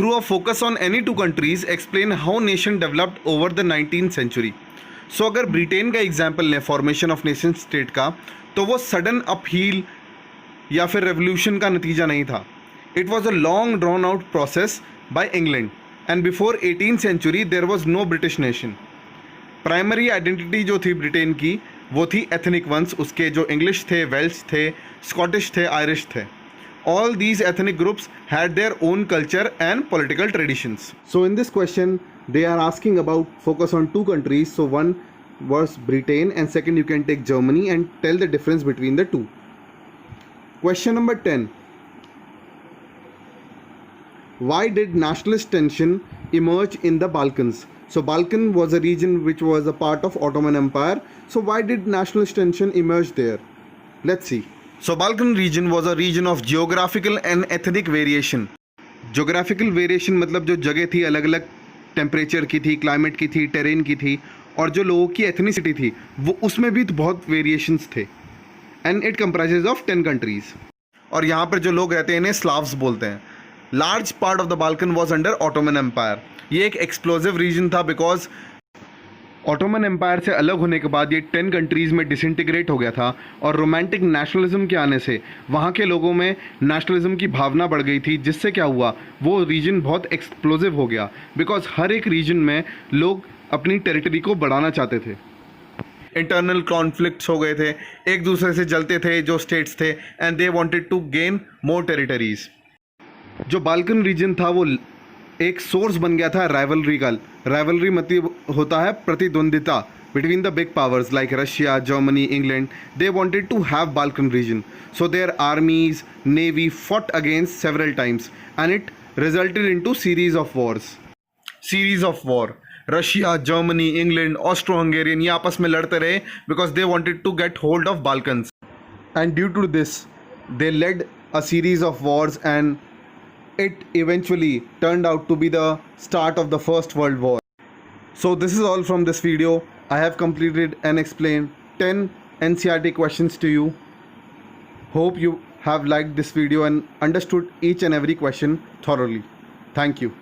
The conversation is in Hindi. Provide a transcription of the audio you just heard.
through a focus on any two countries, explain how nation developed over the 19th century. So अगर ब्रिटेन का एग्जाम्पल लें फॉर्मेशन ऑफ नेशन स्टेट का, तो वो सडन अपहील या फिर रेवोल्यूशन का नतीजा नहीं था. It was a long drawn out process by England, and before 18th century there was no British nation. Primary identity जो थी ब्रिटेन की वो थी एथनिक वंस. उसके जो इंग्लिश थे, वेल्श थे, स्कॉटिश थे, आयरिश थे. All these ethnic groups had their own culture and political traditions. So in this question, they are asking about focus on two countries. So one was Britain and second you can take Germany and tell the difference between the two. Question number 10. Why did nationalist tension emerge in the Balkans? So Balkan was a region which was a part of Ottoman Empire. So why did nationalist tension emerge there? Let's see. So Balkan region was a region of geographical and ethnic variation. Geographical variation मतलब जो जगह थी अलग अलग टेम्परेचर की थी, क्लाइमेट की थी, टेरेन की थी, और जो लोगों की एथनिसिटी थी वो उसमें भी बहुत वेरिएशंस थे. And it comprises of 10 countries. और यहाँ पर जो लोग रहते हैं इन्हें स्लाव्स बोलते हैं. Large part of the Balkan was under Ottoman empire. ये एक एक्सप्लोजिव रीजन था बिकॉज ऑटोमन एम्पायर से अलग होने के बाद ये 10 कंट्रीज़ में डिसइंटीग्रेट हो गया था, और रोमांटिक नेशनलिज्म के आने से वहाँ के लोगों में नेशनलिज्म की भावना बढ़ गई थी, जिससे क्या हुआ वो रीजन बहुत एक्सप्लोजिव हो गया. बिकॉज हर एक रीजन में लोग अपनी टेरिटरी को बढ़ाना चाहते थे. इंटरनल कॉन्फ्लिक्ट्स हो गए थे, एक दूसरे से जलते थे जो स्टेट्स थे, and they wanted to gain more territories. जो बाल्कन रीजन था वो एक सोर्स बन गया था राइवलरी का. राइवलरी मतलब होता है प्रतिद्वंदिता between the big powers like Russia, Germany, England. They wanted to have Balkan region, so their armies, navy fought against several times and it resulted into series of wars. Series of war. Russia, Germany, England, Austro Hungarian ये आपस में लड़ते रहे because they wanted to get hold of Balkans, and due to this they led a series of wars and it eventually turned out to be the start of the First World War. So this is all from this video. I have completed and explained 10 NCERT questions to you. Hope you have liked this video and understood each and every question thoroughly. Thank you.